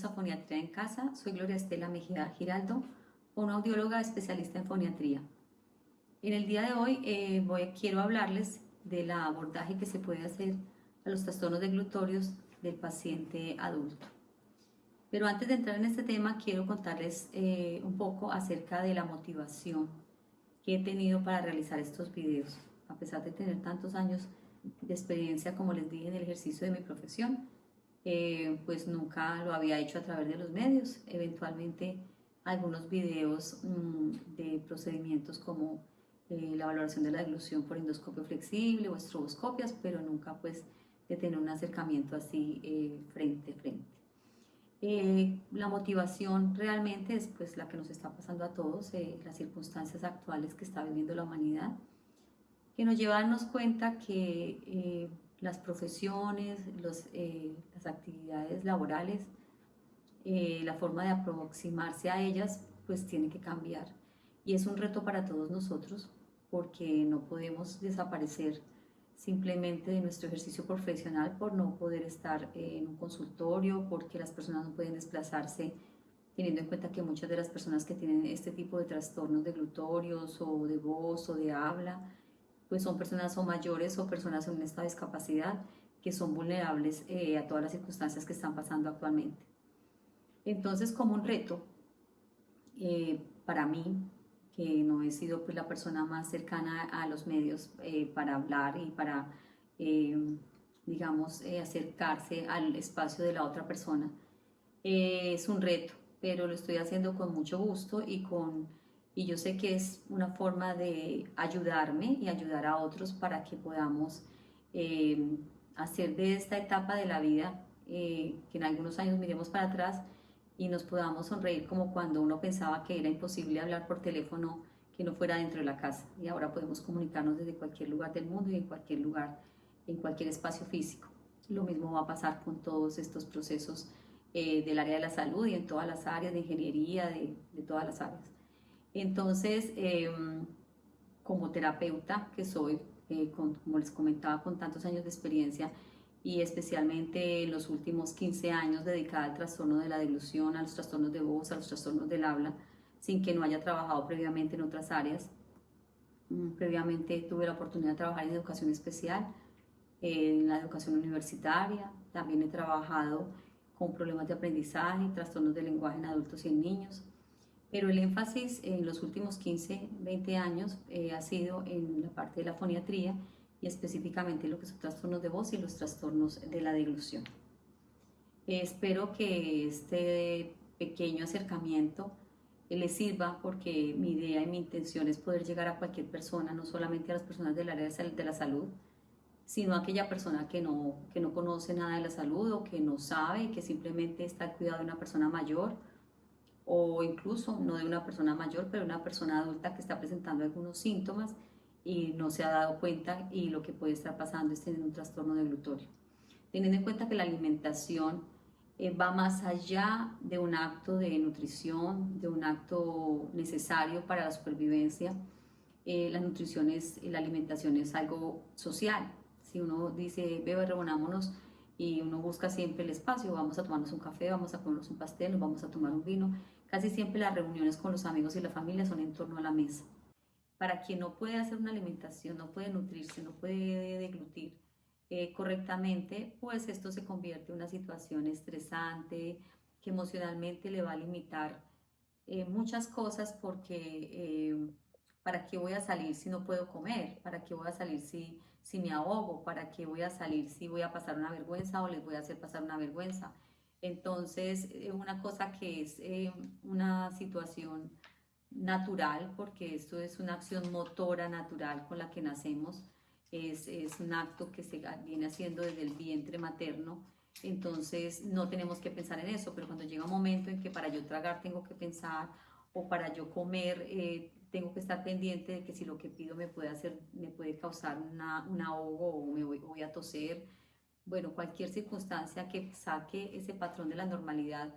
a Foniatría en Casa. Soy Gloria Estela Mejía Giraldo, una audióloga especialista en foniatría. En el día de hoy quiero hablarles del abordaje que se puede hacer a los trastornos deglutorios del paciente adulto. Pero antes de entrar en este tema, quiero contarles un poco acerca de la motivación que he tenido para realizar estos videos. A pesar de tener tantos años de experiencia, como les dije, en el ejercicio de mi profesión, pues nunca lo había hecho a través de los medios. Eventualmente algunos videos de procedimientos como la valoración de la deglución por endoscopio flexible o estroboscopias, pero nunca pues de tener un acercamiento así frente a frente. La motivación realmente es pues la que nos está pasando a todos, las circunstancias actuales que está viviendo la humanidad, que nos lleva a darnos cuenta que las profesiones, las actividades laborales, la forma de aproximarse a ellas, pues tiene que cambiar. Y es un reto para todos nosotros, porque no podemos desaparecer simplemente de nuestro ejercicio profesional por no poder estar en un consultorio, porque las personas no pueden desplazarse, teniendo en cuenta que muchas de las personas que tienen este tipo de trastornos deglutorios o de voz o de habla, pues son personas o mayores o personas en esta discapacidad que son vulnerables a todas las circunstancias que están pasando actualmente. Entonces, como un reto para mí, que no he sido pues la persona más cercana a los medios para hablar y para, digamos, acercarse al espacio de la otra persona, es un reto, pero lo estoy haciendo con mucho gusto y yo sé que es una forma de ayudarme y ayudar a otros para que podamos hacer de esta etapa de la vida, que en algunos años miremos para atrás y nos podamos sonreír como cuando uno pensaba que era imposible hablar por teléfono que no fuera dentro de la casa, y ahora podemos comunicarnos desde cualquier lugar del mundo y en cualquier lugar, en cualquier espacio físico. Lo mismo va a pasar con todos estos procesos del área de la salud y en todas las áreas de ingeniería, de todas las áreas. Entonces, como terapeuta que soy, como les comentaba, con tantos años de experiencia y especialmente en los últimos 15 años dedicada al trastorno de la deglución, a los trastornos de voz, a los trastornos del habla, sin que no haya trabajado previamente en otras áreas. Previamente tuve la oportunidad de trabajar en educación especial, en la educación universitaria, también he trabajado con problemas de aprendizaje, trastornos de lenguaje en adultos y en niños, pero el énfasis en los últimos 15, 20 años ha sido en la parte de la foniatría y específicamente lo que son trastornos de voz y los trastornos de la deglución. Espero que este pequeño acercamiento les sirva, porque mi idea y mi intención es poder llegar a cualquier persona, no solamente a las personas del área de la salud, sino a aquella persona que no conoce nada de la salud o que no sabe, que simplemente está al cuidado de una persona mayor, o incluso no de una persona mayor, pero de una persona adulta que está presentando algunos síntomas y no se ha dado cuenta, y lo que puede estar pasando es tener un trastorno deglutorio. Teniendo en cuenta que la alimentación va más allá de un acto de nutrición, de un acto necesario para la supervivencia. La nutrición la alimentación es algo social. Si uno dice, bebe, reunámonos, y uno busca siempre el espacio, vamos a tomarnos un café, vamos a comernos un pastel, nos vamos a tomar un vino, casi siempre las reuniones con los amigos y la familia son en torno a la mesa. Para quien no puede hacer una alimentación, no puede nutrirse, no puede deglutir correctamente, pues esto se convierte en una situación estresante que emocionalmente le va a limitar muchas cosas, porque ¿para qué voy a salir si no puedo comer? ¿Para qué voy a salir si me ahogo? ¿Para qué voy a salir si voy a pasar una vergüenza o les voy a hacer pasar una vergüenza? Entonces, una cosa que es una situación natural, porque esto es una acción motora natural con la que nacemos, es un acto que se viene haciendo desde el vientre materno, entonces no tenemos que pensar en eso, pero cuando llega un momento en que para yo tragar tengo que pensar, o para yo comer tengo que estar pendiente de que si lo que pido me puede causar un ahogo, o voy a toser, bueno, cualquier circunstancia que saque ese patrón de la normalidad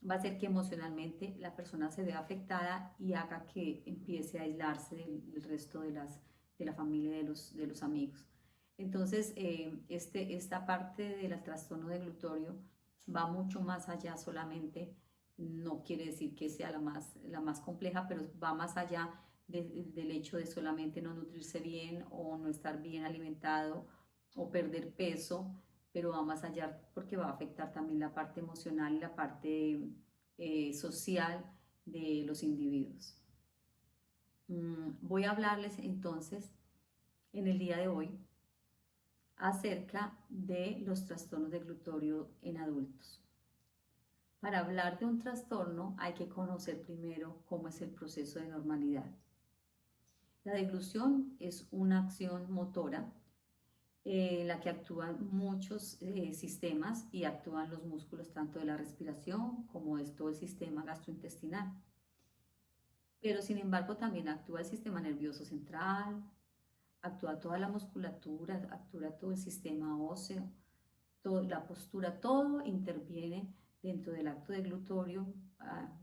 va a hacer que emocionalmente la persona se vea afectada y haga que empiece a aislarse del resto de la familia y de los amigos. Entonces, esta parte del trastorno deglutorio va mucho más allá solamente, no quiere decir que sea la más compleja, pero va más allá del hecho de solamente no nutrirse bien o no estar bien alimentado o perder peso, pero va más allá porque va a afectar también la parte emocional y la parte social de los individuos. Voy a hablarles entonces en el día de hoy acerca de los trastornos de glutorio en adultos. Para hablar de un trastorno hay que conocer primero cómo es el proceso de normalidad. La deglución es una acción motora en la que actúan muchos sistemas y actúan los músculos tanto de la respiración como de todo el sistema gastrointestinal. Pero sin embargo también actúa el sistema nervioso central, actúa toda la musculatura, actúa todo el sistema óseo, la postura, todo interviene dentro del acto deglutorio.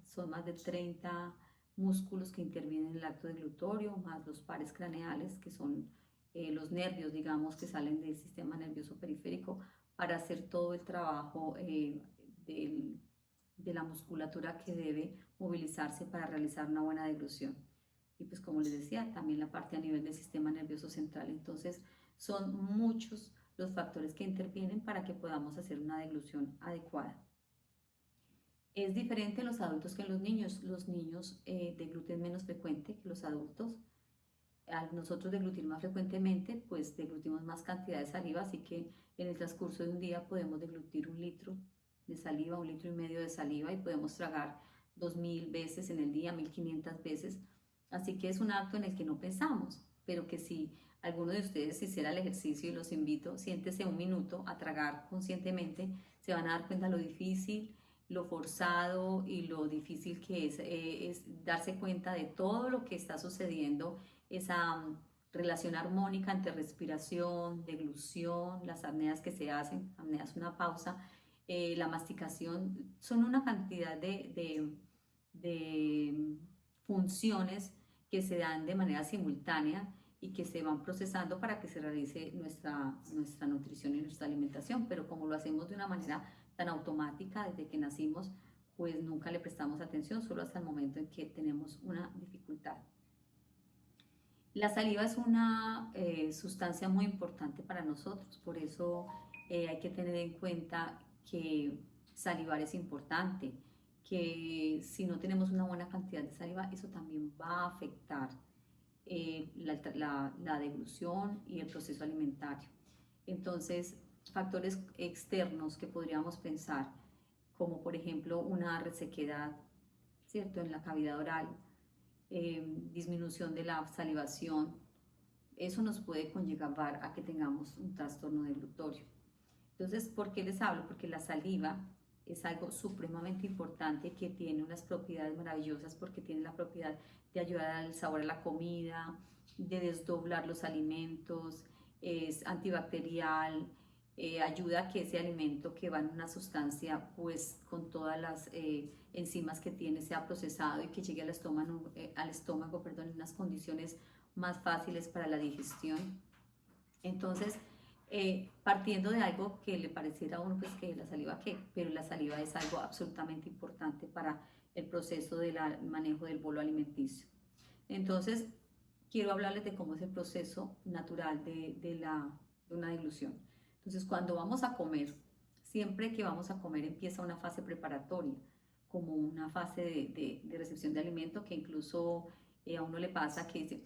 Son más de 30 músculos que intervienen en el acto deglutorio, más los pares craneales, que son los nervios, digamos, que salen del sistema nervioso periférico para hacer todo el trabajo de la musculatura que debe movilizarse para realizar una buena deglución. Y pues como les decía, también la parte a nivel del sistema nervioso central. Entonces son muchos los factores que intervienen para que podamos hacer una deglución adecuada. Es diferente en los adultos que en los niños. Los niños degluten menos frecuente que los adultos. Al nosotros deglutir más frecuentemente, pues deglutimos más cantidad de saliva, así que en el transcurso de un día podemos deglutir 1 litro de saliva, 1,5 litros de saliva y podemos tragar 2.000 veces en el día, 1.500 veces. Así que es un acto en el que no pensamos, pero que si alguno de ustedes hiciera el ejercicio y los invito, siéntese 1 minuto a tragar conscientemente, se van a dar cuenta lo difícil, lo forzado y lo difícil que es darse cuenta de todo lo que está sucediendo, esa relación armónica entre respiración, deglución, las apneas que se hacen, apnea es una pausa, la masticación, son una cantidad de funciones que se dan de manera simultánea y que se van procesando para que se realice nuestra nutrición y nuestra alimentación, pero como lo hacemos de una manera tan automática desde que nacimos, pues nunca le prestamos atención, solo hasta el momento en que tenemos una dificultad. La saliva es una sustancia muy importante para nosotros, por eso hay que tener en cuenta que salivar es importante, que si no tenemos una buena cantidad de saliva, eso también va a afectar la deglución y el proceso alimentario. Entonces, factores externos que podríamos pensar, como por ejemplo una resequedad, ¿cierto?, en la cavidad oral, disminución de la salivación, eso nos puede conllevar a que tengamos un trastorno deglutorio. Entonces, ¿por qué les hablo? Porque la saliva es algo supremamente importante que tiene unas propiedades maravillosas porque tiene la propiedad de ayudar al sabor a la comida, de desdoblar los alimentos, es antibacterial, ayuda a que ese alimento que va en una sustancia pues con todas las enzimas que tiene sea procesado y que llegue al estómago, perdón, en unas condiciones más fáciles para la digestión. Entonces, partiendo de algo que le pareciera a uno pues que la saliva qué, pero la saliva es algo absolutamente importante para el proceso del manejo del bolo alimenticio. Entonces, quiero hablarles de cómo es el proceso natural de una deglución. Entonces, cuando vamos a comer, siempre que vamos a comer empieza una fase preparatoria, como una fase de recepción de alimento que incluso a uno le pasa que dice,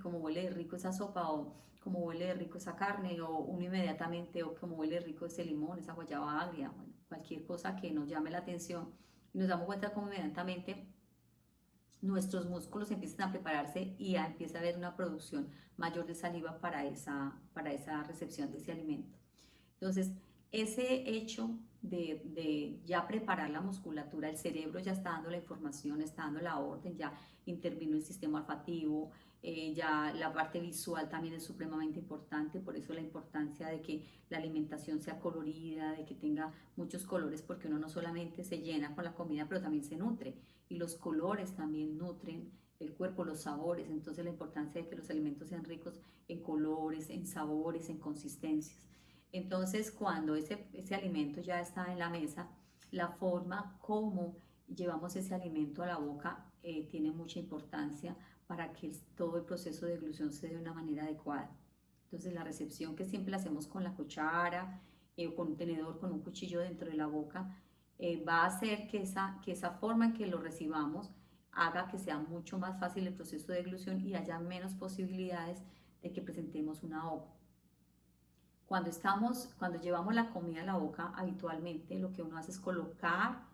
cómo huele de rico esa sopa, o cómo huele de rico esa carne, o uno inmediatamente, o cómo huele de rico ese limón, esa guayaba agria, bueno, cualquier cosa que nos llame la atención, y nos damos cuenta cómo inmediatamente nuestros músculos empiezan a prepararse y ya empieza a haber una producción mayor de saliva para esa recepción de ese alimento. Entonces, ese hecho de ya preparar la musculatura, el cerebro ya está dando la información, está dando la orden, ya intervino el sistema olfativo, ya la parte visual también es supremamente importante, por eso la importancia de que la alimentación sea colorida, de que tenga muchos colores, porque uno no solamente se llena con la comida, pero también se nutre, y los colores también nutren el cuerpo, los sabores, entonces la importancia de que los alimentos sean ricos en colores, en sabores, en consistencias. Entonces, cuando ese alimento ya está en la mesa, la forma como llevamos ese alimento a la boca tiene mucha importancia para que todo el proceso de deglución se dé de una manera adecuada. Entonces, la recepción que siempre la hacemos con la cuchara o con un tenedor, con un cuchillo dentro de la boca, va a hacer que esa forma en que lo recibamos haga que sea mucho más fácil el proceso de deglución y haya menos posibilidades de que presentemos un ahogo. Cuando llevamos la comida a la boca, habitualmente lo que uno hace es colocar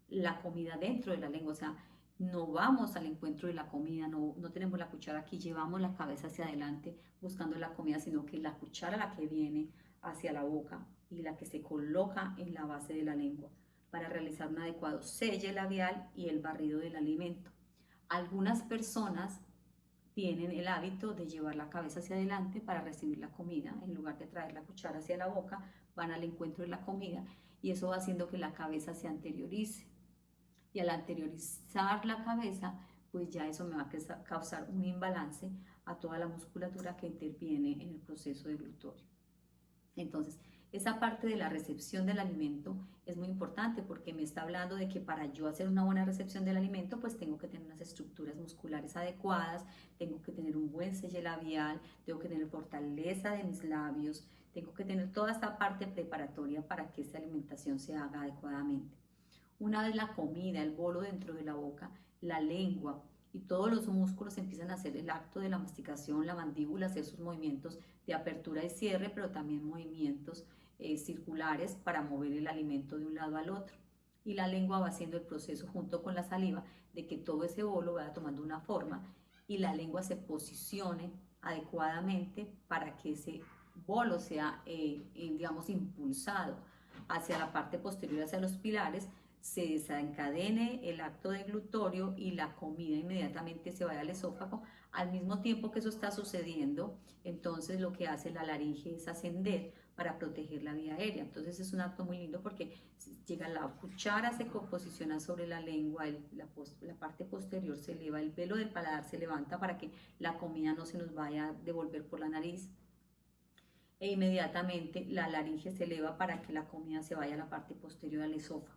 la comida dentro de la lengua, o sea, no vamos al encuentro de la comida, no tenemos la cuchara aquí, llevamos la cabeza hacia adelante buscando la comida, sino que la cuchara la que viene hacia la boca y la que se coloca en la base de la lengua para realizar un adecuado selle labial y el barrido del alimento. Algunas personas tienen el hábito de llevar la cabeza hacia adelante para recibir la comida, en lugar de traer la cuchara hacia la boca, van al encuentro de la comida y eso va haciendo que la cabeza se anteriorice. Y al anteriorizar la cabeza, pues ya eso me va a causar un imbalance a toda la musculatura que interviene en el proceso deglutorio. Entonces, esa parte de la recepción del alimento es muy importante porque me está hablando de que para yo hacer una buena recepción del alimento, pues tengo que tener unas estructuras musculares adecuadas, tengo que tener un buen selle labial, tengo que tener fortaleza de mis labios, tengo que tener toda esta parte preparatoria para que esta alimentación se haga adecuadamente. Una vez la comida, el bolo dentro de la boca, la lengua y todos los músculos empiezan a hacer el acto de la masticación, la mandíbula, hacer sus movimientos de apertura y cierre, pero también movimientos circulares para mover el alimento de un lado al otro. Y la lengua va haciendo el proceso junto con la saliva de que todo ese bolo vaya tomando una forma y la lengua se posicione adecuadamente para que ese bolo sea, digamos, impulsado hacia la parte posterior, hacia los pilares, se desencadene el acto deglutorio y la comida inmediatamente se vaya al esófago. Al mismo tiempo que eso está sucediendo, entonces lo que hace la laringe es ascender para proteger la vía aérea. Entonces es un acto muy lindo porque llega la cuchara, se posiciona sobre la lengua, la parte posterior se eleva, el velo del paladar se levanta para que la comida no se nos vaya a devolver por la nariz e inmediatamente la laringe se eleva para que la comida se vaya a la parte posterior del esófago.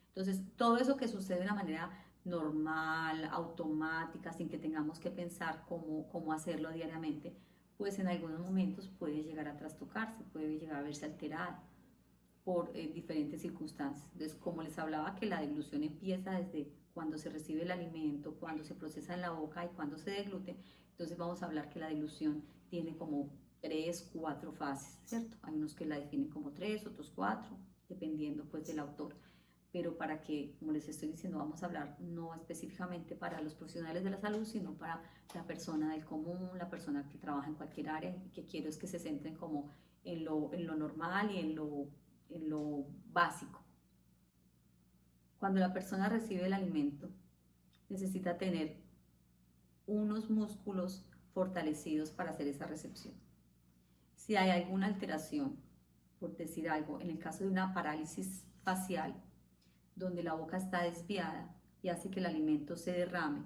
Entonces, todo eso que sucede de una manera normal, automática, sin que tengamos que pensar cómo hacerlo diariamente, pues en algunos momentos puede llegar a trastocarse, puede llegar a verse alterada por diferentes circunstancias. Entonces, como les hablaba que la deglución empieza desde cuando se recibe el alimento, cuando se procesa en la boca y cuando se deglute, entonces vamos a hablar que la deglución tiene como 3, 4 fases, ¿cierto? Hay unos que la definen como 3, otros 4, dependiendo pues del autor. Pero para que, como les estoy diciendo, vamos a hablar no específicamente para los profesionales de la salud, sino para la persona del común, la persona que trabaja en cualquier área, y que quiero es que se centren como en lo normal y en lo básico. Cuando la persona recibe el alimento, necesita tener unos músculos fortalecidos para hacer esa recepción. Si hay alguna alteración, por decir algo, en el caso de una parálisis facial, donde la boca está desviada y hace que el alimento se derrame,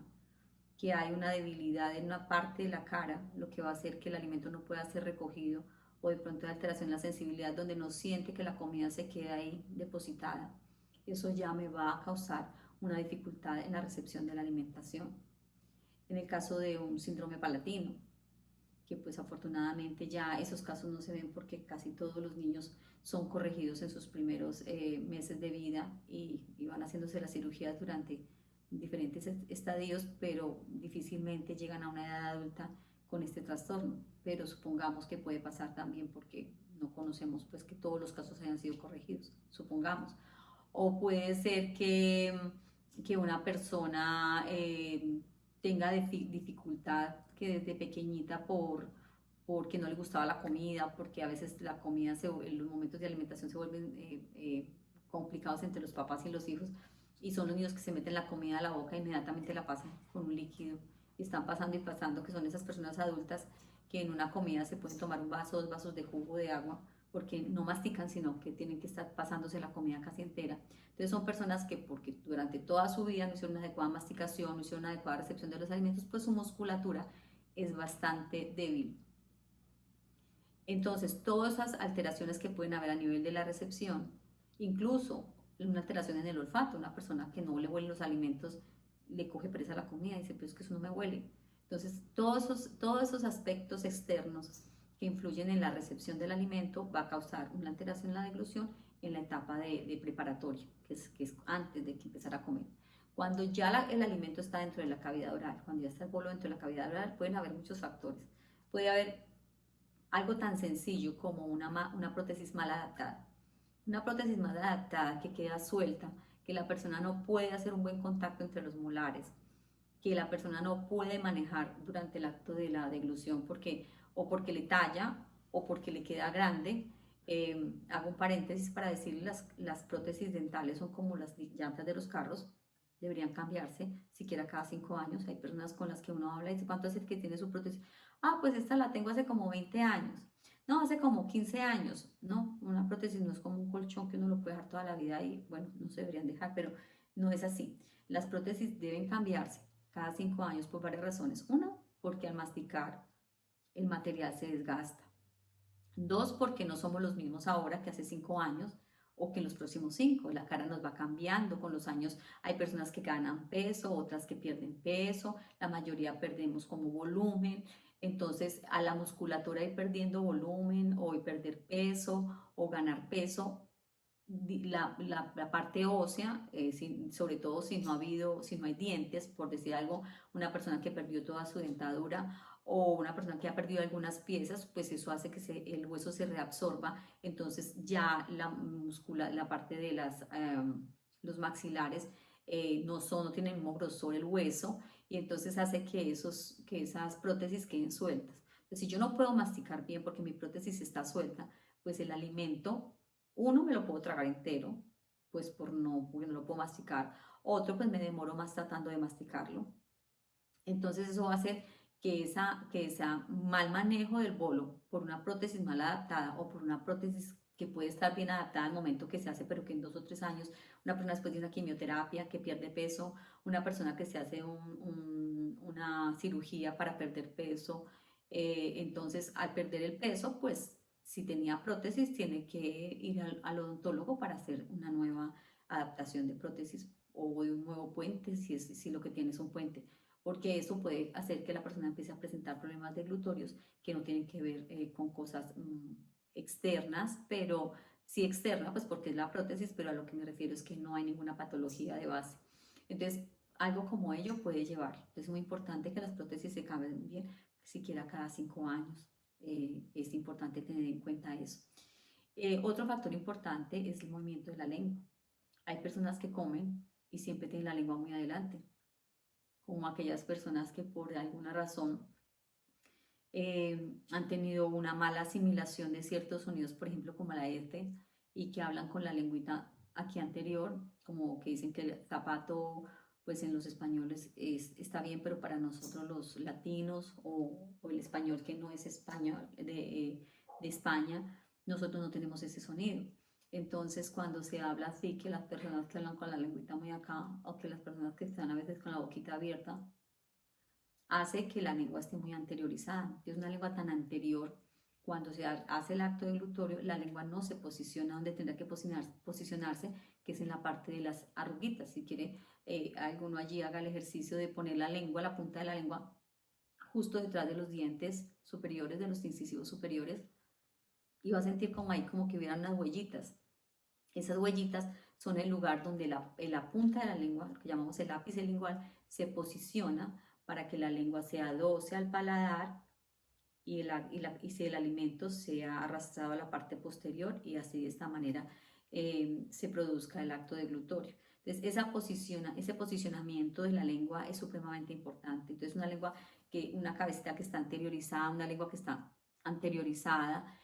que hay una debilidad en una parte de la cara, lo que va a hacer que el alimento no pueda ser recogido, o de pronto hay alteración en la sensibilidad donde no siente que la comida se queda ahí depositada, eso ya me va a causar una dificultad en la recepción de la alimentación. En el caso de un síndrome palatino, que pues afortunadamente ya esos casos no se ven porque casi todos los niños son corregidos en sus primeros meses de vida y van haciéndose las cirugías durante diferentes estadios, pero difícilmente llegan a una edad adulta con este trastorno. Pero supongamos que puede pasar también porque no conocemos pues que todos los casos hayan sido corregidos, supongamos. O puede ser que una persona tenga dificultad que desde pequeñita porque no le gustaba la comida, porque a veces la comida, los momentos de alimentación se vuelven complicados entre los papás y los hijos, y son los niños que se meten la comida a la boca e inmediatamente la pasan con un líquido, y están pasando y pasando, que son esas personas adultas que en una comida se pueden tomar un vaso, 2 vasos de jugo de agua, porque no mastican, sino que tienen que estar pasándose la comida casi entera. Entonces son personas que porque durante toda su vida no hicieron una adecuada masticación, no hicieron una adecuada recepción de los alimentos, pues su musculatura es bastante débil. Entonces, todas esas alteraciones que pueden haber a nivel de la recepción, incluso una alteración en el olfato, una persona que no le huelen los alimentos, le coge presa a la comida y dice, pero es que eso no me huele. Entonces, todos esos aspectos externos que influyen en la recepción del alimento va a causar una alteración en la deglución en la etapa de preparatoria, que es antes de que empezar a comer. Cuando ya el alimento está dentro de la cavidad oral, cuando ya está el bolo dentro de la cavidad oral, pueden haber muchos factores. Puede haber algo tan sencillo como una prótesis mal adaptada. Una prótesis mal adaptada que queda suelta, que la persona no puede hacer un buen contacto entre los molares, que la persona no puede manejar durante el acto de la deglución o porque le talla o porque le queda grande. Hago un paréntesis para decirles, las prótesis dentales son como las llantas de los carros, deberían cambiarse siquiera cada 5 años. Hay personas con las que uno habla y dice, ¿cuánto hace que tiene su prótesis? Ah, pues esta la tengo hace como 20 años. No, hace como 15 años. No, una prótesis no es como un colchón que uno lo puede dejar toda la vida y bueno, no se deberían dejar, pero no es así. Las prótesis deben cambiarse cada 5 años por varias razones. Una, porque al masticar el material se desgasta. Dos, porque no somos los mismos ahora que hace 5 años o que en los próximos 5. La cara nos va cambiando con los años. Hay personas que ganan peso, otras que pierden peso, la mayoría perdemos como volumen. Entonces, a la musculatura ir perdiendo volumen o ir perder peso o ganar peso, la parte ósea, sobre todo si no hay dientes, por decir algo, una persona que perdió toda su dentadura o una persona que ha perdido algunas piezas, pues eso hace que el hueso se reabsorba, entonces ya la parte de los maxilares no tienen el mismo grosor el hueso y entonces hace que esas prótesis queden sueltas. Entonces, si yo no puedo masticar bien porque mi prótesis está suelta, pues el alimento uno, me lo puedo tragar entero, pues porque no lo puedo masticar. Otro, pues me demoro más tratando de masticarlo. Entonces eso va a hacer que esa mal manejo del bolo por una prótesis mal adaptada o por una prótesis que puede estar bien adaptada al momento que se hace, pero que en 2 o 3 años, una persona después de una quimioterapia que pierde peso, una persona que se hace una cirugía para perder peso, entonces al perder el peso, pues si tenía prótesis, tiene que ir al odontólogo para hacer una nueva adaptación de prótesis o de un nuevo puente, si lo que tiene es un puente, porque eso puede hacer que la persona empiece a presentar problemas deglutorios que no tienen que ver con cosas externas, pero sí externa, pues porque es la prótesis, pero a lo que me refiero es que no hay ninguna patología de base. Entonces, algo como ello puede llevar. Es muy importante que las prótesis se cambien bien, siquiera cada 5 años. Es importante tener en cuenta eso. Otro factor importante es el movimiento de la lengua. Hay personas que comen y siempre tienen la lengua muy adelante, como aquellas personas que por alguna razón han tenido una mala asimilación de ciertos sonidos, por ejemplo, como la este, y que hablan con la lengüita aquí anterior, como que dicen que el zapato, pues en los españoles está bien, pero para nosotros los latinos o el español que no es español de España, nosotros no tenemos ese sonido. Entonces, cuando se habla así, que las personas que hablan con la lengüita muy acá, o que las personas que están a veces con la boquita abierta, hace que la lengua esté muy anteriorizada. Es una lengua tan anterior. Cuando se hace el acto deglutorio, la lengua no se posiciona donde tendrá que posicionarse, que es en la parte de las arruguitas. Si quiere alguno allí haga el ejercicio de poner la lengua, la punta de la lengua, justo detrás de los dientes superiores, de los incisivos superiores, y va a sentir como ahí como que hubieran unas huellitas. Esas huellitas son el lugar donde la punta de la lengua, lo que llamamos el ápice lingual, se posiciona para que la lengua se adoce al paladar y si el alimento sea arrastrado a la parte posterior y así de esta manera se produzca el acto deglutorio. Entonces, ese posicionamiento de la lengua es supremamente importante. Entonces, una cabecita que está anteriorizada, una lengua que está anteriorizada,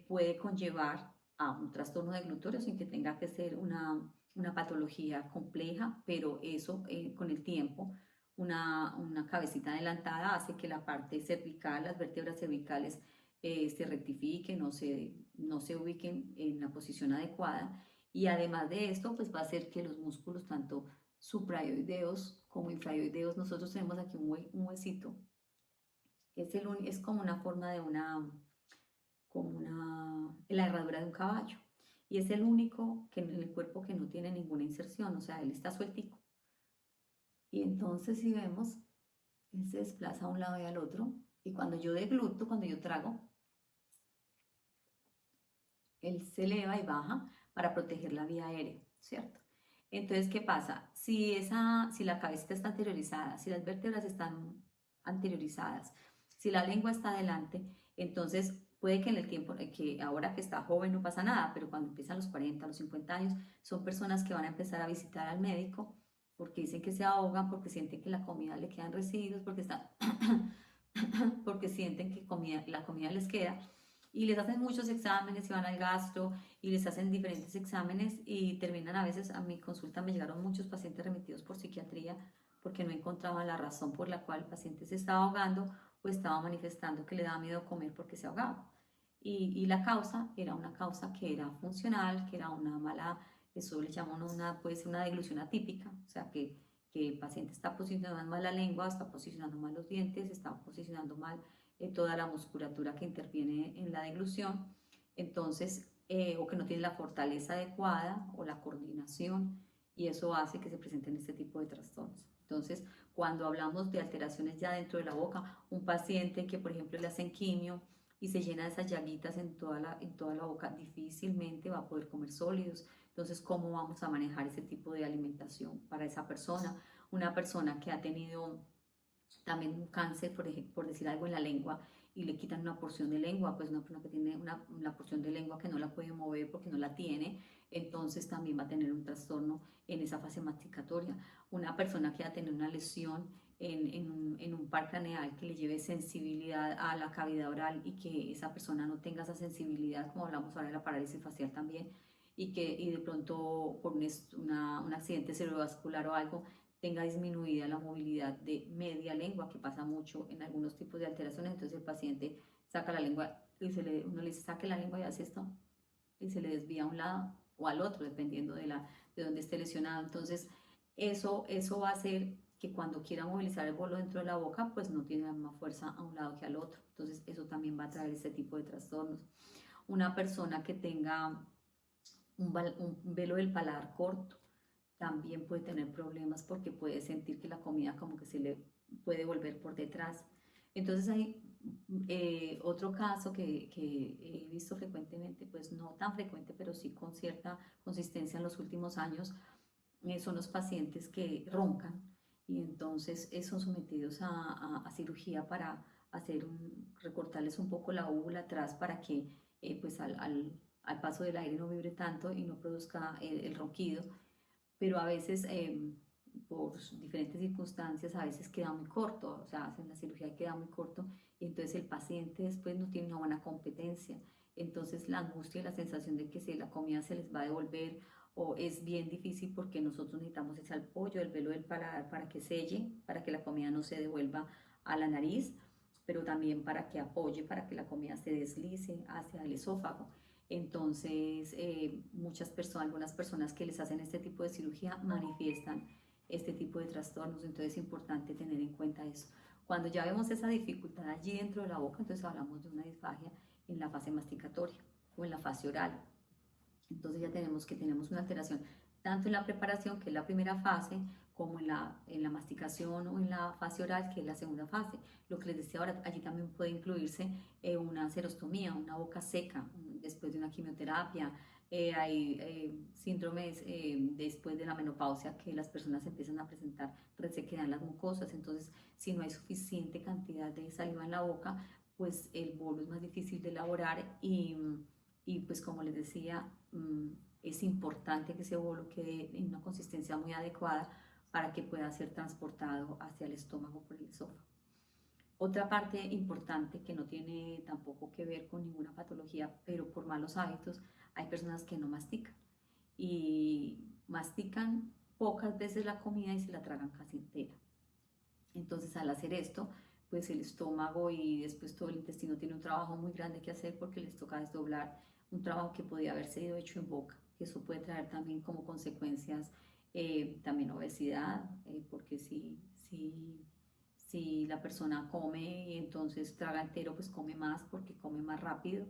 puede conllevar a un trastorno deglutorio sin que tenga que ser una patología compleja, pero eso con el tiempo una cabecita adelantada hace que la parte cervical, las vértebras cervicales se rectifiquen, no se ubiquen en la posición adecuada y además de esto pues va a hacer que los músculos tanto suprayoideos como infrayoideos, nosotros tenemos aquí un huesito, es como una forma de la herradura de un caballo. Y es el único que en el cuerpo que no tiene ninguna inserción, o sea, él está sueltico. Y entonces si vemos, él se desplaza a un lado y al otro. Y cuando yo degluto, cuando yo trago, él se eleva y baja para proteger la vía aérea, ¿cierto? Entonces, ¿qué pasa? Si la cabeza está anteriorizada, si las vértebras están anteriorizadas, si la lengua está adelante, entonces puede que en el tiempo, que ahora que está joven no pasa nada, pero cuando empiezan los 40, los 50 años, son personas que van a empezar a visitar al médico porque dicen que se ahogan, porque sienten que la comida le quedan residuos, porque están porque sienten que la comida les queda y les hacen muchos exámenes y van al gastro y les hacen diferentes exámenes y terminan a veces, a mi consulta me llegaron muchos pacientes remitidos por psiquiatría porque no encontraban la razón por la cual el paciente se estaba ahogando o estaba manifestando que le daba miedo comer porque se ahogaba. Y la causa era una causa que era funcional, que era una mala, eso le llaman puede ser una deglución atípica, o sea que el paciente está posicionando mal la lengua, está posicionando mal los dientes, está posicionando mal toda la musculatura que interviene en la deglución, entonces, o que no tiene la fortaleza adecuada o la coordinación, y eso hace que se presenten este tipo de trastornos. Entonces, cuando hablamos de alteraciones ya dentro de la boca, un paciente que, por ejemplo, le hacen quimio y se llena de esas llaguitas en toda la boca, difícilmente va a poder comer sólidos. Entonces, ¿cómo vamos a manejar ese tipo de alimentación para esa persona? Una persona que ha tenido también un cáncer, por decir algo, en la lengua y le quitan una porción de lengua, pues una persona que tiene una porción de lengua que no la puede mover porque no la tiene, entonces también va a tener un trastorno en esa fase masticatoria. Una persona que va a tener una lesión en un par craneal que le lleve sensibilidad a la cavidad oral y que esa persona no tenga esa sensibilidad, como hablamos ahora de la parálisis facial también, y de pronto por un accidente cerebrovascular o algo, tenga disminuida la movilidad de media lengua, que pasa mucho en algunos tipos de alteraciones, entonces el paciente saca la lengua y uno le dice, saque la lengua y hace esto, y se le desvía a un lado o al otro, dependiendo de dónde esté lesionado. Entonces, eso va a hacer que cuando quiera movilizar el bolo dentro de la boca, pues no tiene la misma fuerza a un lado que al otro. Entonces, eso también va a traer este tipo de trastornos. Una persona que tenga un velo del paladar corto, también puede tener problemas porque puede sentir que la comida como que se le puede volver por detrás. Entonces hay otro caso que he visto frecuentemente, pues no tan frecuente, pero sí con cierta consistencia en los últimos años, son los pacientes que roncan y entonces son sometidos a cirugía para recortarles un poco la úvula atrás para que pues al paso del aire no vibre tanto y no produzca el ronquido, pero a veces por diferentes circunstancias a veces queda muy corto, o sea, hacen la cirugía y queda muy corto y entonces el paciente después no tiene una buena competencia, entonces la angustia y la sensación de que si la comida se les va a devolver o es bien difícil porque nosotros necesitamos ese apoyo del velo del paladar para que selle, para que la comida no se devuelva a la nariz, pero también para que apoye, para que la comida se deslice hacia el esófago. Entonces, algunas personas que les hacen este tipo de cirugía manifiestan este tipo de trastornos, entonces es importante tener en cuenta eso. Cuando ya vemos esa dificultad allí dentro de la boca, entonces hablamos de una disfagia en la fase masticatoria o en la fase oral. Entonces ya tenemos una alteración tanto en la preparación, que es la primera fase, como en la masticación o en la fase oral, que es la segunda fase. Lo que les decía ahora, allí también puede incluirse una serostomía, una boca seca después de una quimioterapia. Hay síndromes después de la menopausia que las personas empiezan a presentar resequedad en las mucosas. Entonces, si no hay suficiente cantidad de saliva en la boca, pues el bolo es más difícil de elaborar y pues como les decía, es importante que ese bolo quede en una consistencia muy adecuada para que pueda ser transportado hacia el estómago por el esófago. Otra parte importante que no tiene tampoco que ver con ninguna patología, pero por malos hábitos, hay personas que no mastican y mastican pocas veces la comida y se la tragan casi entera. Entonces, al hacer esto, pues el estómago y después todo el intestino tiene un trabajo muy grande que hacer porque les toca desdoblar un trabajo que podía haber sido hecho en boca, que eso puede traer también como consecuencias también obesidad, porque si la persona come y entonces traga entero, pues come más porque come más rápido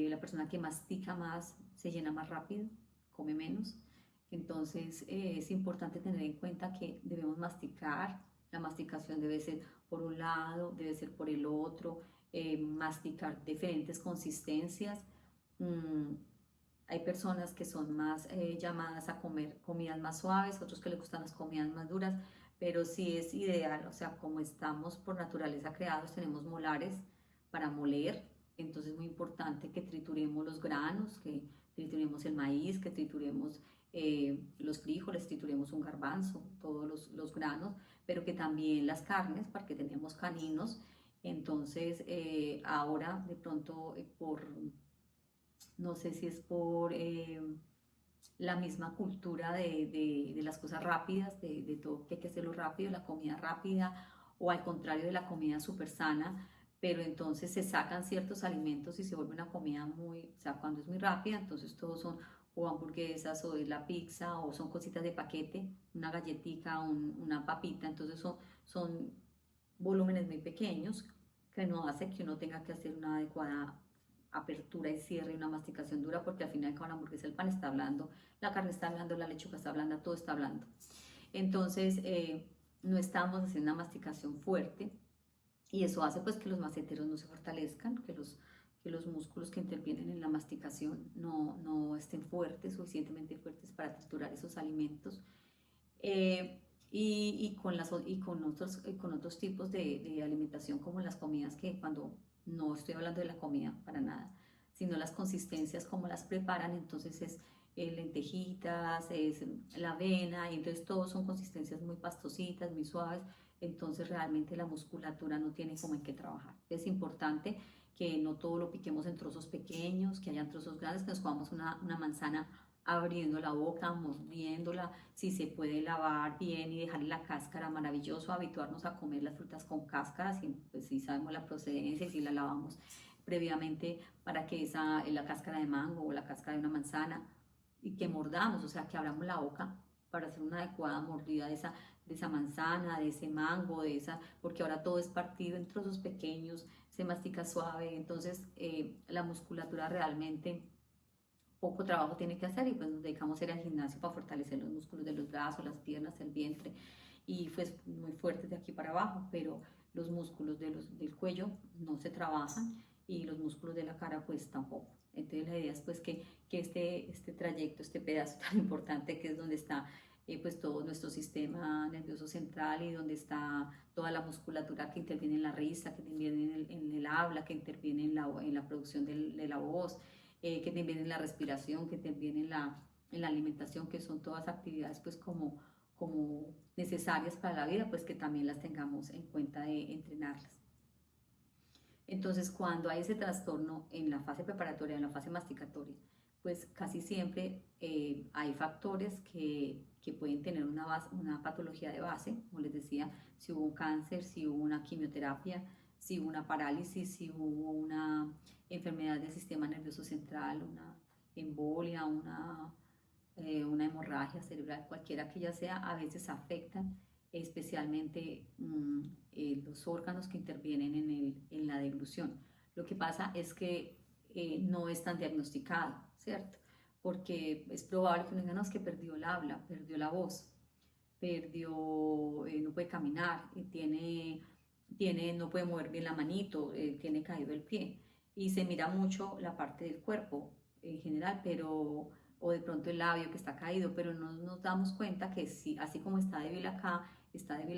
La persona que mastica más se llena más rápido, come menos. Entonces es importante tener en cuenta que debemos masticar. La masticación debe ser por un lado, debe ser por el otro, masticar diferentes consistencias. Mm, Hay personas que son más llamadas a comer comidas más suaves, otros que les gustan las comidas más duras, pero sí es ideal, o sea, como estamos por naturaleza creados, tenemos molares para moler, entonces es muy importante que trituremos los granos, que trituremos el maíz, que trituremos los frijoles, trituremos un garbanzo, todos los granos, pero que también las carnes, porque tenemos caninos, entonces ahora de pronto no sé si es por la misma cultura de las cosas rápidas, de todo que hay que hacerlo rápido, la comida rápida, o al contrario de la comida súper sana, pero entonces se sacan ciertos alimentos y se vuelve una comida muy, o sea, cuando es muy rápida, entonces todos son o hamburguesas o es la pizza o son cositas de paquete, una galletita, una papita, entonces son volúmenes muy pequeños que no hace que uno tenga que hacer una adecuada apertura y cierre y una masticación dura, porque al final con la hamburguesa el pan está hablando, la carne está hablando, la lechuga está hablando, todo está hablando. Entonces no estamos haciendo una masticación fuerte y eso hace pues que los maceteros no se fortalezcan, que los músculos que intervienen en la masticación no estén fuertes, suficientemente fuertes para triturar esos alimentos. Con otros tipos de alimentación como las comidas, que cuando no estoy hablando de la comida para nada, sino las consistencias como las preparan, entonces es lentejitas, es la avena, y entonces todos son consistencias muy pastositas, muy suaves, entonces realmente la musculatura no tiene como en qué trabajar. Es importante que no todo lo piquemos en trozos pequeños, que hayan trozos grandes, que nos comamos una manzana abriendo la boca, mordiéndola, si se puede lavar bien y dejarle la cáscara, maravilloso, habituarnos a comer las frutas con cáscara, si, pues, si sabemos la procedencia y si la lavamos previamente para que la cáscara de mango o la cáscara de una manzana, y que mordamos, o sea, que abramos la boca para hacer una adecuada mordida de esa manzana, de ese mango, porque ahora todo es partido en trozos pequeños, se mastica suave, entonces la musculatura realmente poco trabajo tiene que hacer, y pues nos dedicamos a ir al gimnasio para fortalecer los músculos de los brazos, las piernas, el vientre, y pues muy fuertes de aquí para abajo, pero los músculos del cuello no se trabajan y los músculos de la cara pues tampoco. Entonces la idea es pues que este trayecto, este pedazo tan importante que es donde está pues todo nuestro sistema nervioso central y donde está toda la musculatura que interviene en la risa, que interviene en el habla, que interviene en la producción de la voz, que interviene en la respiración, que interviene en la alimentación, que son todas actividades pues como necesarias para la vida, pues que también las tengamos en cuenta de entrenarlas. Entonces, cuando hay ese trastorno en la fase preparatoria, en la fase masticatoria, pues casi siempre hay factores que pueden tener una patología de base, como les decía, si hubo un cáncer, si hubo una quimioterapia, si hubo una parálisis, si hubo una enfermedad del sistema nervioso central, una embolia, una hemorragia cerebral, cualquiera que ya sea, a veces afectan especialmente los órganos que intervienen en la deglución. Lo que pasa es que no es tan diagnosticado, ¿cierto? Porque es probable que uno diga, no, es que perdió el habla, perdió la voz, no puede caminar, no puede mover bien la manito, tiene caído el pie. Y se mira mucho la parte del cuerpo en general, o de pronto el labio que está caído, pero no nos damos cuenta que sí, así como está débil acá, está débil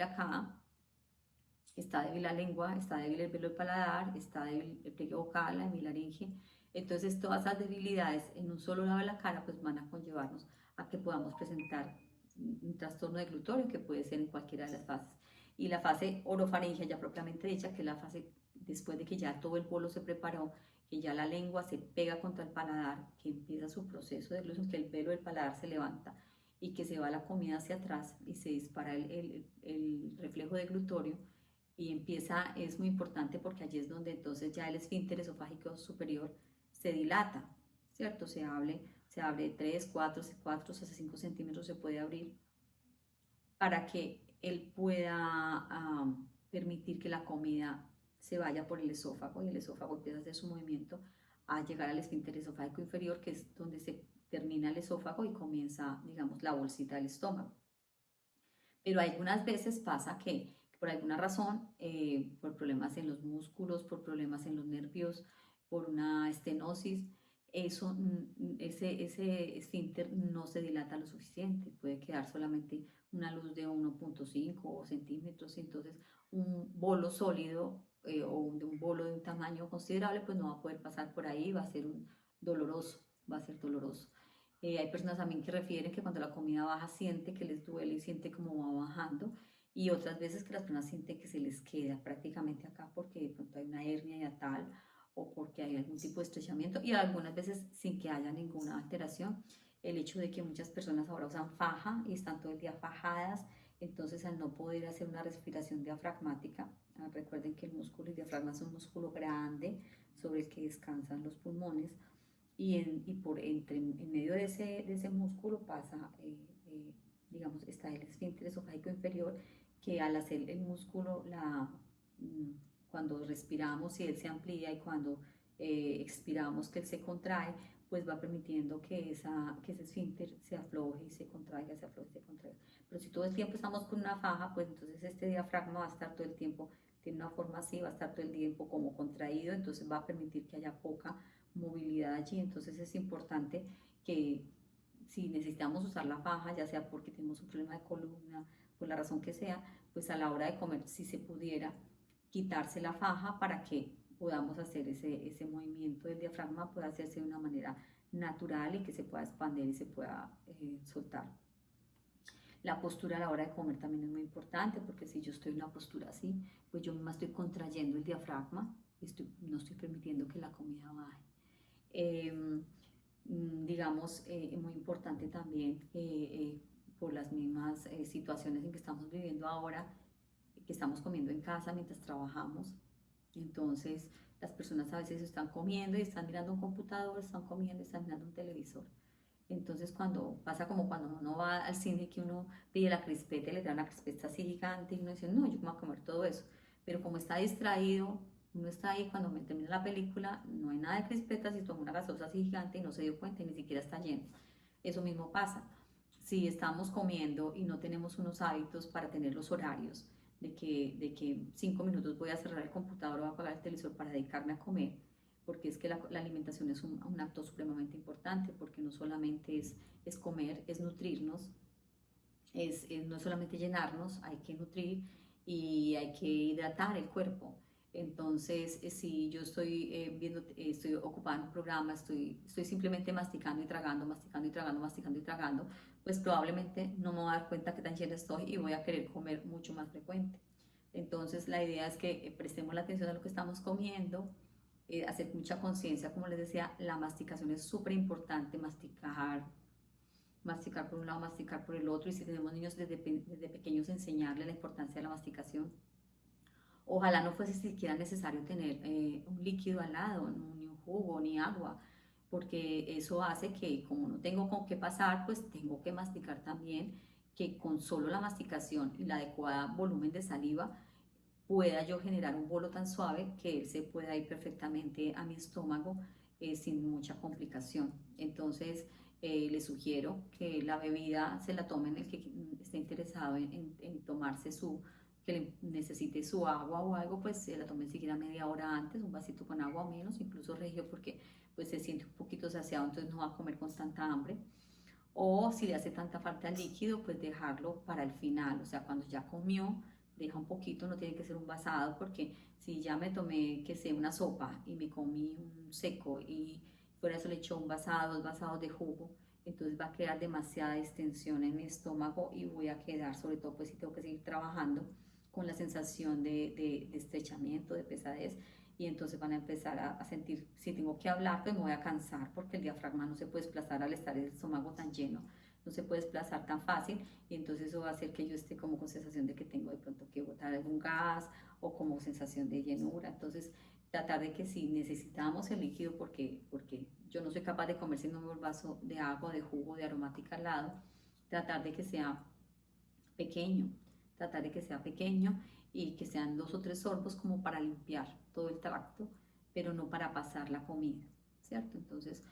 la lengua, está débil el velo del paladar, está débil el pliegue vocal, la hemilaringe. Entonces todas esas debilidades en un solo lado de la cara pues van a conllevarnos a que podamos presentar un trastorno deglutorio que puede ser en cualquiera de las fases. Y la fase orofaringea ya propiamente dicha, que es la fase después de que ya todo el bolo se preparó, que ya la lengua se pega contra el paladar, que empieza su proceso de deglución, que el velo del paladar se levanta y que se va la comida hacia atrás y se dispara el reflejo deglutorio, y es muy importante porque allí es donde entonces ya el esfínter esofágico superior se dilata, ¿cierto? Se abre 3, 4 hasta 5 centímetros se puede abrir para que él pueda permitir que la comida se vaya por el esófago, y el esófago empieza a hacer su movimiento a llegar al esfínter esofágico inferior, que es donde se termina el esófago y comienza, digamos, la bolsita del estómago. Pero algunas veces pasa que por alguna razón, por problemas en los músculos, por problemas en los nervios, por una estenosis, ese esfínter no se dilata lo suficiente, puede quedar solamente una luz de 1,5 centímetros, y entonces un bolo sólido de un bolo de un tamaño considerable, pues no va a poder pasar por ahí, va a ser doloroso, va a ser doloroso. Hay personas también que refieren que cuando la comida baja siente que les duele y siente como va bajando, y otras veces que las personas sienten que se les queda prácticamente acá porque de pronto hay una hernia yatal o porque hay algún tipo de estrechamiento, y algunas veces sin que haya ninguna alteración. El hecho de que muchas personas ahora usan faja y están todo el día fajadas, entonces al no poder hacer una respiración diafragmática, recuerden que el músculo y diafragma es un músculo grande sobre el que descansan los pulmones, en medio de ese músculo pasa, digamos, está el esfínter esofágico inferior, que al hacer el músculo, mm, cuando respiramos y él se amplía y cuando expiramos que él se contrae, pues va permitiendo que ese esfínter se afloje y se contraiga, se afloje y se contraiga. Pero si todo el tiempo estamos con una faja, pues entonces este diafragma va a estar todo el tiempo, tiene una forma así, va a estar todo el tiempo como contraído, entonces va a permitir que haya poca movilidad allí. Entonces es importante que si necesitamos usar la faja, ya sea porque tenemos un problema de columna, por la razón que sea, pues a la hora de comer, si se pudiera quitarse la faja para que podamos hacer ese movimiento del diafragma, pueda hacerse de una manera natural y que se pueda expandir y se pueda soltar. La postura a la hora de comer también es muy importante, porque si yo estoy en una postura así, pues yo misma estoy contrayendo el diafragma, no estoy permitiendo que la comida baje. Eh, digamos, muy importante también por las mismas situaciones en que estamos viviendo ahora, que estamos comiendo en casa mientras trabajamos. Entonces, las personas a veces están comiendo y están mirando un computador, están comiendo y están mirando un televisor. Entonces, cuando pasa como cuando uno va al cine, que uno pide la crispeta y le dan una crispeta así gigante y uno dice, no, yo me voy a comer todo eso. Pero como está distraído, uno está ahí, cuando me termina la película, no hay nada de crispetas y toma una gaseosa así gigante y no se dio cuenta y ni siquiera está lleno. Eso mismo pasa. Si estamos comiendo y no tenemos unos hábitos para tener los horarios de que 5 minutos voy a cerrar el computador o voy a apagar el televisor para dedicarme a comer, porque es que la alimentación es un acto supremamente importante, porque no solamente es comer, es nutrirnos, no es solamente llenarnos, hay que nutrir y hay que hidratar el cuerpo. Entonces, si yo estoy estoy ocupada en un programa, estoy simplemente masticando y tragando, masticando y tragando, masticando y tragando, pues probablemente no me voy a dar cuenta que tan llena estoy y voy a querer comer mucho más frecuente. Entonces, la idea es que prestemos la atención a lo que estamos comiendo, hacer mucha conciencia, como les decía, la masticación es súper importante, masticar por un lado, masticar por el otro, y si tenemos niños desde pequeños enseñarles la importancia de la masticación. Ojalá no fuese siquiera necesario tener un líquido al lado, ni un jugo, ni agua, porque eso hace que como no tengo con qué pasar, pues tengo que masticar también, que con solo la masticación y el adecuado volumen de saliva pueda yo generar un bolo tan suave que él se pueda ir perfectamente a mi estómago sin mucha complicación. Entonces, les sugiero que la bebida se la tomen el que esté interesado en tomarse que necesite su agua o algo, pues se la tomen siquiera media hora antes, un vasito con agua o menos, incluso regio, porque pues se siente un poquito saciado, entonces no va a comer con tanta hambre. O si le hace tanta falta el líquido, pues dejarlo para el final, o sea, cuando ya comió, deja un poquito, no tiene que ser un vasado, porque si ya me tomé, que sé, una sopa y me comí un seco y fuera eso le echo un vasado, 2 vasados de jugo, entonces va a quedar demasiada extensión en mi estómago y voy a quedar, sobre todo pues si tengo que seguir trabajando, con la sensación de estrechamiento, de pesadez, y entonces van a empezar a sentir, si tengo que hablar, pues me voy a cansar porque el diafragma no se puede desplazar al estar el estómago tan lleno, no se puede desplazar tan fácil, y entonces eso va a hacer que yo esté como con sensación de que tengo de pronto que botar algún gas o como sensación de llenura. Entonces, tratar de que si necesitamos el líquido, porque yo no soy capaz de comer sin un vaso de agua, de jugo, de aromática al lado, tratar de que sea pequeño, tratar de que sea pequeño y que sean 2 o 3 sorbos como para limpiar todo el tracto, pero no para pasar la comida, ¿cierto? Entonces,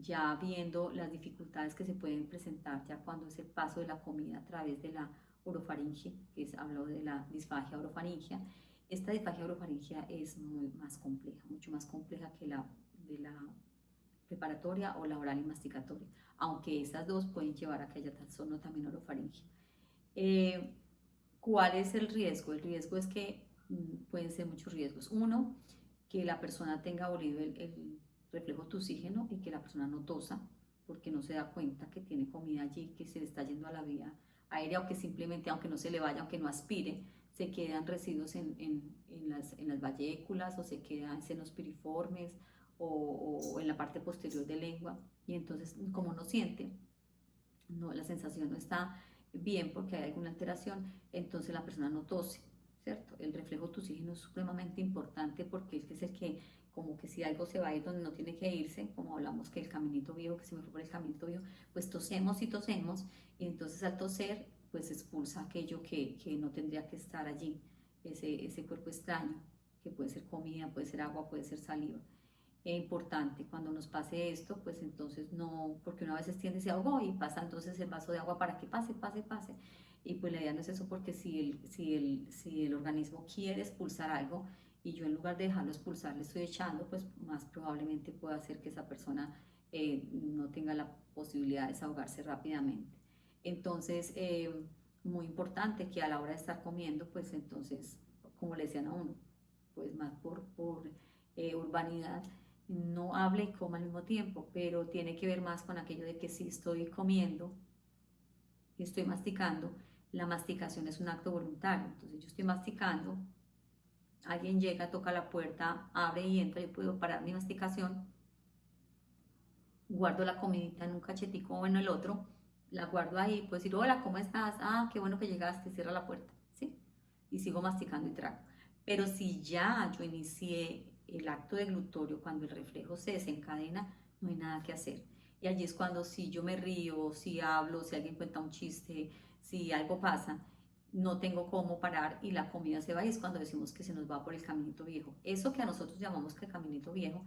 ya viendo las dificultades que se pueden presentar ya cuando es el paso de la comida a través de la orofaringe, que es, hablo de la disfagia orofaringea. Esta disfagia orofaringea es muy más compleja, mucho más compleja que la de la preparatoria o la oral y masticatoria, aunque esas dos pueden llevar a que haya trastorno también orofaringea. ¿Cuál es el riesgo? El riesgo es que pueden ser muchos riesgos. Uno, que la persona tenga abolido el reflejo tusígeno y que la persona no tosa porque no se da cuenta que tiene comida allí, que se le está yendo a la vía aérea o que simplemente, aunque no se le vaya, aunque no aspire, se quedan residuos en las valléculas o se quedan senos piriformes o en la parte posterior de lengua. Y entonces, como no siente, no, la sensación no está bien porque hay alguna alteración, entonces la persona no tose, ¿cierto? El reflejo tusígeno es supremamente importante porque es el que, como que si algo se va a ir donde no tiene que irse, como hablamos que el caminito viejo, que se me fue por el caminito viejo, pues tosemos y entonces al toser, pues expulsa aquello que no tendría que estar allí, ese cuerpo extraño, que puede ser comida, puede ser agua, puede ser saliva. Es importante cuando nos pase esto, pues entonces no, porque una vez tiende, se ahogó y pasa entonces el vaso de agua para que pase. Y pues la idea no es eso porque si el organismo quiere expulsar algo y yo en lugar de dejarlo expulsar le estoy echando, pues más probablemente pueda hacer que esa persona no tenga la posibilidad de desahogarse rápidamente. Entonces, muy importante que a la hora de estar comiendo, pues entonces, como le decían a uno, pues más por urbanidad, no hable y coma al mismo tiempo, pero tiene que ver más con aquello de que si estoy comiendo y estoy masticando, la masticación es un acto voluntario. Entonces yo estoy masticando, alguien llega, toca la puerta, abre y entra, yo puedo parar mi masticación, guardo la comidita en un cachetico o en el otro, la guardo ahí, puedo decir, hola, ¿cómo estás? Ah, qué bueno que llegaste, cierra la puerta, ¿sí? Y sigo masticando y trago. Pero si ya yo inicié el acto de glutorio, cuando el reflejo se desencadena, no hay nada que hacer. Y allí es cuando si yo me río, si hablo, si alguien cuenta un chiste, si algo pasa, no tengo cómo parar y la comida se va y es cuando decimos que se nos va por el caminito viejo. Eso que a nosotros llamamos que el caminito viejo,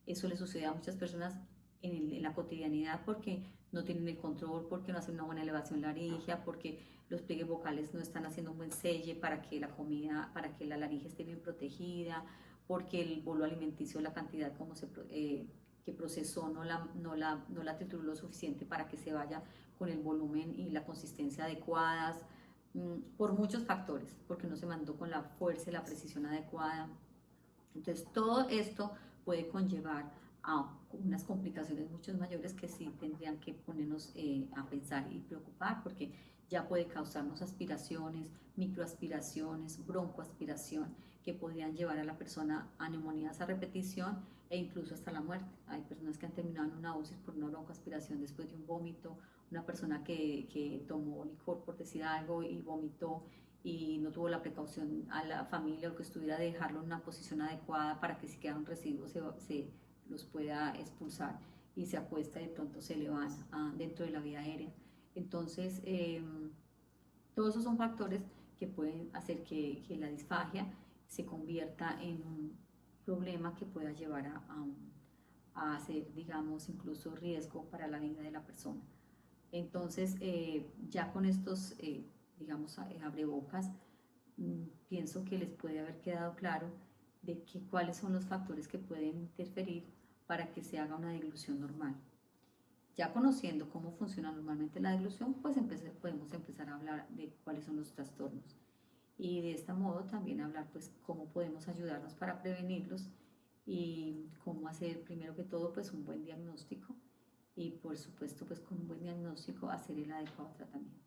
eso le sucede a muchas personas en la cotidianidad porque no tienen el control, porque no hacen una buena elevación laringea, porque los pliegues vocales no están haciendo un buen selle para que la comida, para que la laringe esté bien protegida, porque el bolo alimenticio, la cantidad como que procesó no la trituró lo suficiente para que se vaya con el volumen y la consistencia adecuadas, por muchos factores, porque no se mandó con la fuerza y la precisión adecuada. Entonces, todo esto puede conllevar a unas complicaciones mucho mayores que sí tendrían que ponernos a pensar y preocupar, porque ya puede causarnos aspiraciones, microaspiraciones, broncoaspiración, que podrían llevar a la persona a neumonías a repetición e incluso hasta la muerte. Hay personas que han terminado en una UCI por una broncoaspiración después de un vómito, una persona que tomó licor, por decir algo, y vomitó y no tuvo la precaución a la familia o que estuviera de dejarlo en una posición adecuada para que si queda un residuo se los pueda expulsar y se acuesta y de pronto se le van dentro de la vía aérea. Entonces, todos esos son factores que pueden hacer que la disfagia se convierta en un problema que pueda llevar a ser, digamos, incluso riesgo para la vida de la persona. Entonces, ya con estos, digamos, abrebocas, pienso que les puede haber quedado claro de cuáles son los factores que pueden interferir para que se haga una deglución normal. Ya conociendo cómo funciona normalmente la deglución, pues podemos empezar a hablar de cuáles son los trastornos. Y de este modo también hablar pues cómo podemos ayudarnos para prevenirlos y cómo hacer primero que todo pues un buen diagnóstico y por supuesto pues con un buen diagnóstico hacer el adecuado tratamiento.